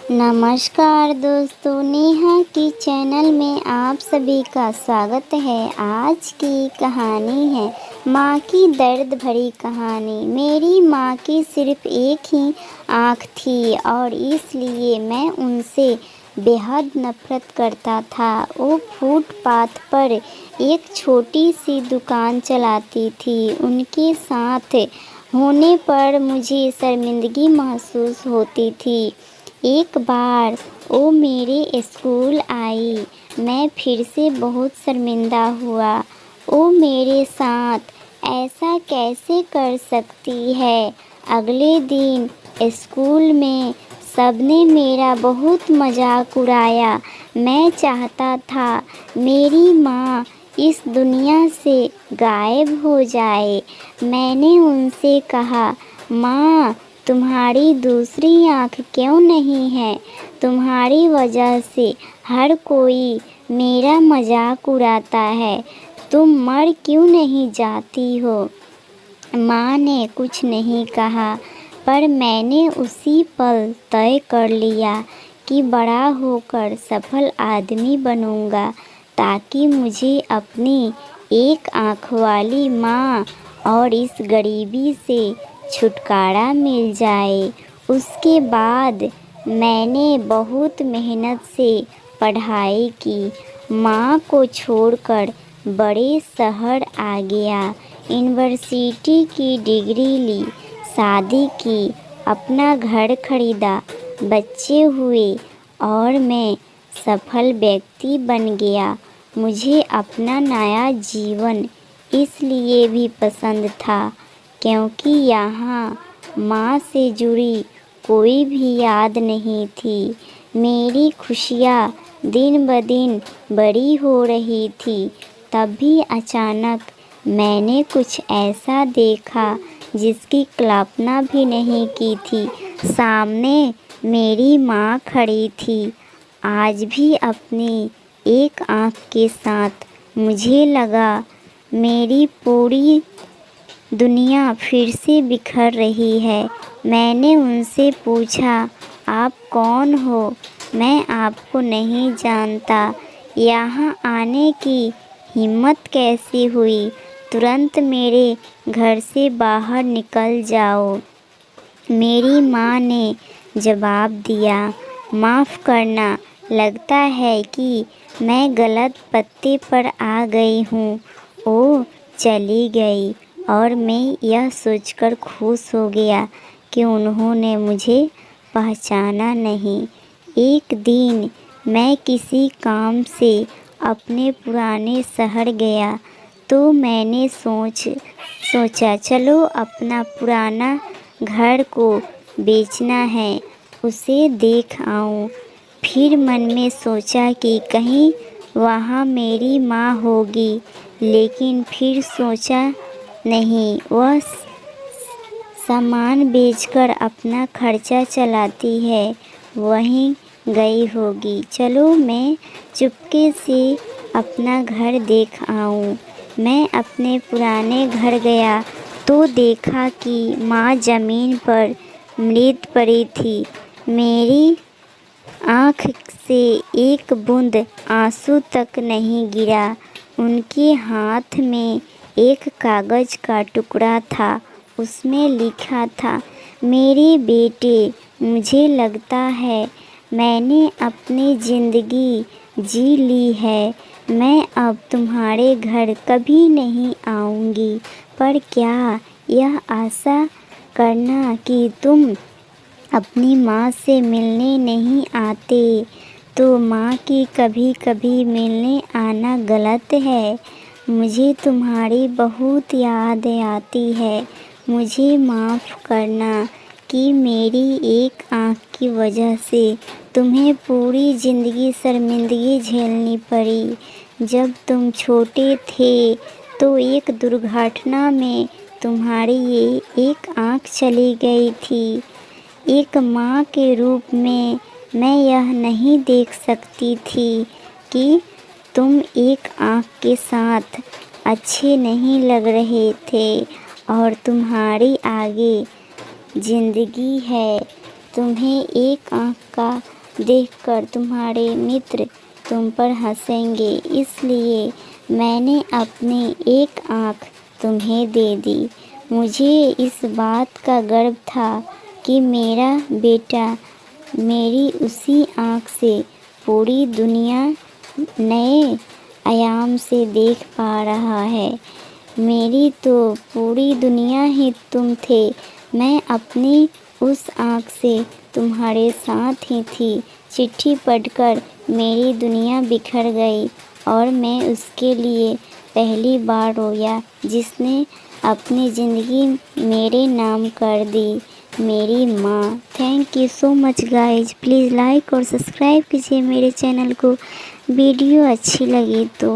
नमस्कार दोस्तों, नेहा की चैनल में आप सभी का स्वागत है। आज की कहानी है माँ की दर्द भरी कहानी। मेरी माँ की सिर्फ एक ही आँख थी और इसलिए मैं उनसे बेहद नफरत करता था। वो फुटपाथ पर एक छोटी सी दुकान चलाती थी। उनके साथ होने पर मुझे शर्मिंदगी महसूस होती थी। एक बार वो मेरे स्कूल आई, मैं फिर से बहुत शर्मिंदा हुआ। वो मेरे साथ ऐसा कैसे कर सकती है। अगले दिन स्कूल में सबने मेरा बहुत मजाक उड़ाया। मैं चाहता था मेरी माँ इस दुनिया से गायब हो जाए। मैंने उनसे कहा, माँ तुम्हारी दूसरी आँख क्यों नहीं है? तुम्हारी वजह से हर कोई मेरा मजाक उड़ाता है। तुम मर क्यों नहीं जाती हो? माँ ने कुछ नहीं कहा, पर मैंने उसी पल तय कर लिया कि बड़ा होकर सफल आदमी बनूंगा, ताकि मुझे अपनी एक आँख वाली माँ और इस गरीबी से छुटकारा मिल जाए। उसके बाद मैंने बहुत मेहनत से पढ़ाई की, माँ को छोड़कर बड़े शहर आ गया, यूनिवर्सिटी की डिग्री ली, शादी की, अपना घर खरीदा, बच्चे हुए और मैं सफल व्यक्ति बन गया। मुझे अपना नया जीवन इसलिए भी पसंद था क्योंकि यहाँ माँ से जुड़ी कोई भी याद नहीं थी। मेरी खुशियाँ दिन ब दिन बड़ी हो रही थी। तभी अचानक मैंने कुछ ऐसा देखा जिसकी कल्पना भी नहीं की थी। सामने मेरी माँ खड़ी थी, आज भी अपनी एक आँख के साथ। मुझे लगा मेरी पूरी दुनिया फिर से बिखर रही है। मैंने उनसे पूछा, आप कौन हो? मैं आपको नहीं जानता। यहाँ आने की हिम्मत कैसे हुई? तुरंत मेरे घर से बाहर निकल जाओ। मेरी माँ ने जवाब दिया, माफ़ करना, लगता है कि मैं गलत पत्ते पर आ गई हूँ। वो चली गई और मैं यह सोचकर खुश हो गया कि उन्होंने मुझे पहचाना नहीं। एक दिन मैं किसी काम से अपने पुराने शहर गया तो मैंने सोचा चलो अपना पुराना घर को बेचना है, उसे देख आऊँ। फिर मन में सोचा कि कहीं वहाँ मेरी माँ होगी, लेकिन फिर सोचा नहीं, वह सामान बेचकर अपना खर्चा चलाती है, वहीं गई होगी। चलो मैं चुपके से अपना घर देख आऊँ। मैं अपने पुराने घर गया तो देखा कि माँ ज़मीन पर मृत पड़ी थी। मेरी आँख से एक बूंद आंसू तक नहीं गिरा। उनके हाथ में एक कागज़ का टुकड़ा था, उसमें लिखा था, मेरे बेटे, मुझे लगता है मैंने अपनी ज़िंदगी जी ली है। मैं अब तुम्हारे घर कभी नहीं आऊँगी, पर क्या यह आशा करना कि तुम अपनी माँ से मिलने नहीं आते, तो माँ की कभी कभी मिलने आना गलत है। मुझे तुम्हारी बहुत याद आती है। मुझे माफ़ करना कि मेरी एक आँख की वजह से तुम्हें पूरी ज़िंदगी शर्मिंदगी झेलनी पड़ी। जब तुम छोटे थे तो एक दुर्घटना में तुम्हारी ये एक आँख चली गई थी। एक माँ के रूप में मैं यह नहीं देख सकती थी कि तुम एक आँख के साथ अच्छे नहीं लग रहे थे और तुम्हारी आगे ज़िंदगी है। तुम्हें एक आँख का देखकर तुम्हारे मित्र तुम पर हंसेंगे, इसलिए मैंने अपनी एक आँख तुम्हें दे दी। मुझे इस बात का गर्व था कि मेरा बेटा मेरी उसी आँख से पूरी दुनिया नए आयाम से देख पा रहा है। मेरी तो पूरी दुनिया ही तुम थे। मैं अपनी उस आँख से तुम्हारे साथ ही थी। चिट्ठी पढ़कर मेरी दुनिया बिखर गई और मैं उसके लिए पहली बार रोया जिसने अपनी ज़िंदगी मेरे नाम कर दी, मेरी माँ। Thank you so much guys. Please like और सब्सक्राइब कीजिए मेरे चैनल को। वीडियो अच्छी लगी तो